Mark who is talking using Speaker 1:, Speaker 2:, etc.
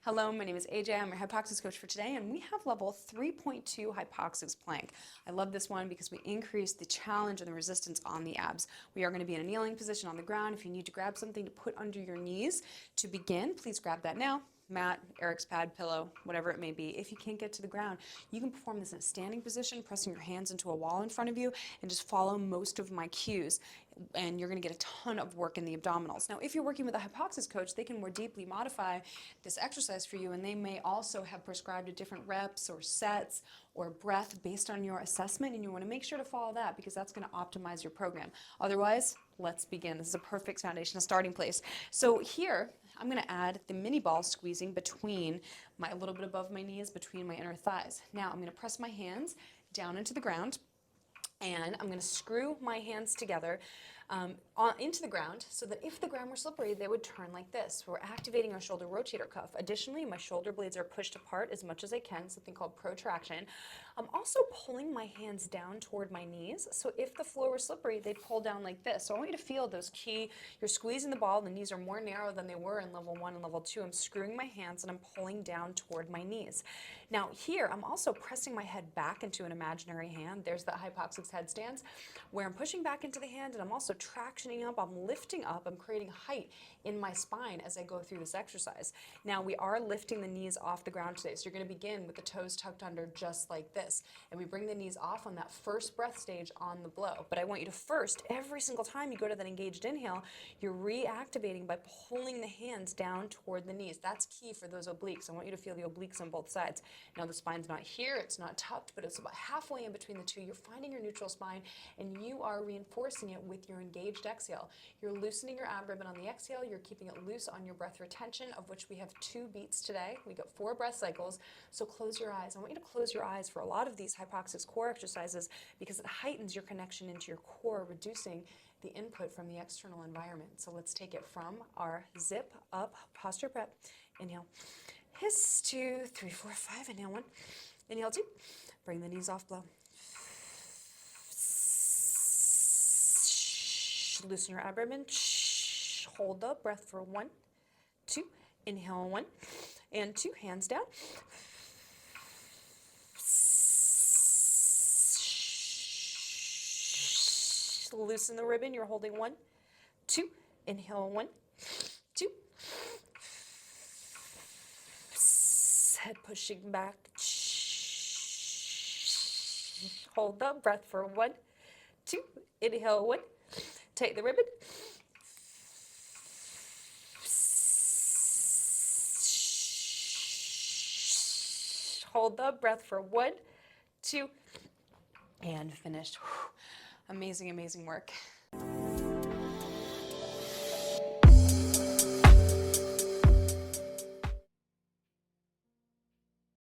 Speaker 1: Hello, my name is AJ. I'm your HYPOXiX coach for today, and we have level 3.2 HYPOXiX plank. I love this one because we increase the challenge and the resistance on the abs. We are going to be in a kneeling position on the ground. If you need to grab something to put under your knees to begin, please grab that now. Mat, Eric's pad, pillow, whatever it may be. If you can't get to the ground, you can perform this in a standing position, pressing your hands into a wall in front of you, and just follow most of my cues, and you're going to get a ton of work in the abdominals. Now, if you're working with a HYPOXiX coach, they can more deeply modify this exercise for you, and they may also have prescribed a different reps or sets or breath based on your assessment, and you want to make sure to follow that because that's going to optimize your program. Otherwise, let's begin. This is a perfect foundational starting place. So here, I'm going to add the mini ball squeezing between a little bit above my knees, between my inner thighs. Now I'm going to press my hands down into the ground, and I'm going to screw my hands together into the ground so that if the ground were slippery, they would turn like this. We're activating our shoulder rotator cuff. Additionally, my shoulder blades are pushed apart as much as I can, something called protraction. I'm also pulling my hands down toward my knees, so if the floor were slippery, they pull down like this. So I want you to feel those key, you're squeezing the ball, the knees are more narrow than they were in level 1 and level 2. I'm screwing my hands and I'm pulling down toward my knees. Now here, I'm also pressing my head back into an imaginary hand. There's the HYPOXiX headstands, where I'm pushing back into the hand and I'm also tractioning up, I'm lifting up, I'm creating height in my spine as I go through this exercise. Now we are lifting the knees off the ground today, so you're going to begin with the toes tucked under just like this, and we bring the knees off on that first breath stage on the blow. But I want you to first, every single time you go to that engaged inhale, you're reactivating by pulling the hands down toward the knees. That's key for those obliques. I want you to feel the obliques on both sides. Now the spine's not here, it's not tucked, but it's about halfway in between the two. You're finding your neutral spine and you are reinforcing it with your engaged exhale. You're loosening your ab ribbon on the exhale, you're keeping it loose on your breath retention, of which we have 2 beats today. We got 4 breath cycles, so close your eyes. I want you to close your eyes for a lot of these HYPOXiX core exercises because it heightens your connection into your core, reducing the input from the external environment. So let's take it from our zip up posture prep. Inhale, hiss, 2, 3, 4, 5, inhale 1, inhale 2, bring the knees off, blow. Loosen your ab ribbon, hold the breath for 1, 2, inhale 1, and 2, hands down. Loosen the ribbon, you're holding 1, 2, inhale 1, 2, head pushing back, hold the breath for 1, 2, inhale 1, take the ribbon, hold the breath for 1, 2, and finished. Amazing, amazing work.